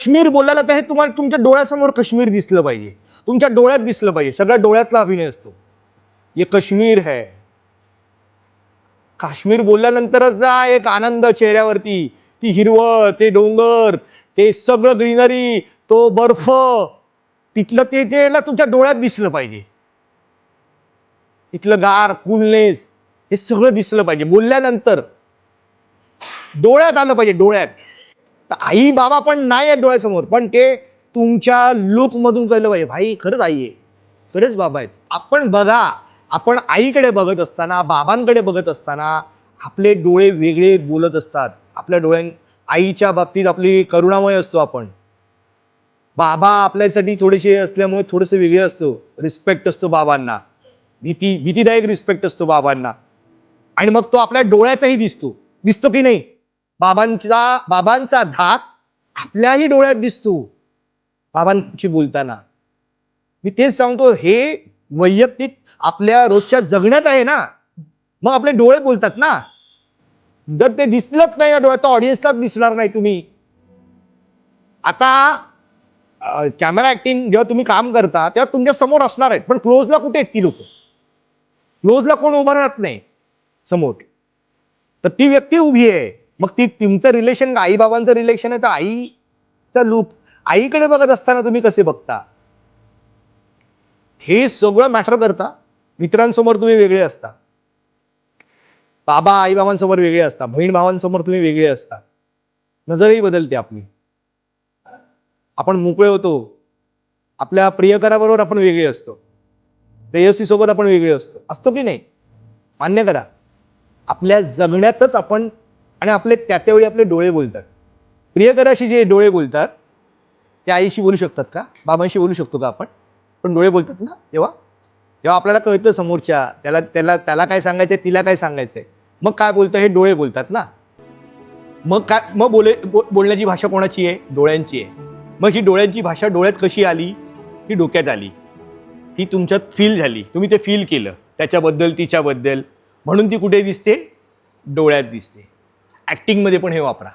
काश्मीर बोलायला तर हे तुम्हाला तुमच्या डोळ्यासमोर काश्मीर दिसलं पाहिजे, तुमच्या डोळ्यात दिसलं पाहिजे. सगळ्या डोळ्यातला अभिनय असतो. ये काश्मीर है. काश्मीर बोलल्यानंतरच ना एक आनंद चेहऱ्यावरती, ती हिरवळ, ते डोंगर, ते सगळं ग्रीनरी, तो बर्फ, तिथलं ते ते ना तुमच्या डोळ्यात दिसलं पाहिजे. तिथलं गार, कूलनेस, हे सगळं दिसलं पाहिजे. बोलल्यानंतर डोळ्यात आलं पाहिजे, डोळ्यात. तर आई बाबा पण नाही आहेत डोळ्यासमोर, पण ते तुमच्या लुक मधून कळलं पाहिजे, भाई खरंच आई आहे, खरंच बाबा आहेत. आपण बघा, आपण आईकडे बघत असताना, बाबांकडे बघत असताना आपले डोळे वेगळे बोलत असतात. आपल्या आईच्या बाबतीत आपली करुणामय असतो आपण. बाबा आपल्यासाठी थोडेसे असल्यामुळे थोडेसे वेगळे असतो. रिस्पेक्ट असतो बाबांना, भीतीदायक रिस्पेक्ट असतो बाबांना. आणि मग तो आपल्या डोळ्यातही दिसतो. दिसतो की नाही? बाबांचा धाक आपल्याही डोळ्यात दिसतो बाबांशी बोलताना. मी तेच सांगतो, हे वैयक्तिक आपल्या रोजच्या जगण्यात आहे ना, मग आपले डोळे बोलतात ना. जर ते दिसलंच नाही ना डोळ्यात, तर ऑडियन्सलाच दिसणार नाही तुम्ही. आता कॅमेरा ऍक्टिंग जेव्हा तुम्ही काम करता तेव्हा तुमच्या समोर असणार आहेत, पण क्लोजला कुठे आहेत ती लोक? क्लोजला कोण उभं राहत नाही समोर. तर ती व्यक्ती उभी आहे. मग ती तुमचं रिलेशन आई बाबांचं रिलेशन आहे, तर आईचा लूक, आईकडे बघत असताना तुम्ही कसे बघता, हे सगळं मॅटर करता. मित्रांसमोर तुम्ही वेगळे असता, बाबा आई बाबांसमोर वेगळे असता, बहीण भावांसमोर तुम्ही वेगळे असता. नजरही बदलते आपली. आपण मोकळे होतो. आपल्या प्रियकराबरोबर आपण वेगळे असतो, प्रेयसीसोबत आपण वेगळे असतो की नाही? मान्य करा. आपल्या जगण्यातच आपण, आणि आपले त्यावेळी आपले डोळे बोलतात. प्रियकराशी जे डोळे बोलतात ते आईशी बोलू शकतात का? बाबांशी बोलू शकतो का आपण? पण डोळे बोलतात ना तेव्हा. तेव्हा आपल्याला कळतं समोरच्या त्याला काय सांगायचंय, तिला काय सांगायचंय. मग काय बोलतं, हे डोळे बोलतात ना. मग काय, मग बोलण्याची भाषा कोणाची आहे? डोळ्यांची आहे. मग ही डोळ्यांची भाषा डोळ्यात कशी आली? ही डोक्यात आली, ती तुमच्यात फील झाली, तुम्ही ते फील केलं त्याच्याबद्दल, तिच्याबद्दल, म्हणून ती कुठे दिसते? डोळ्यात दिसते. ऍक्टिंगमध्ये पण हे वापरा.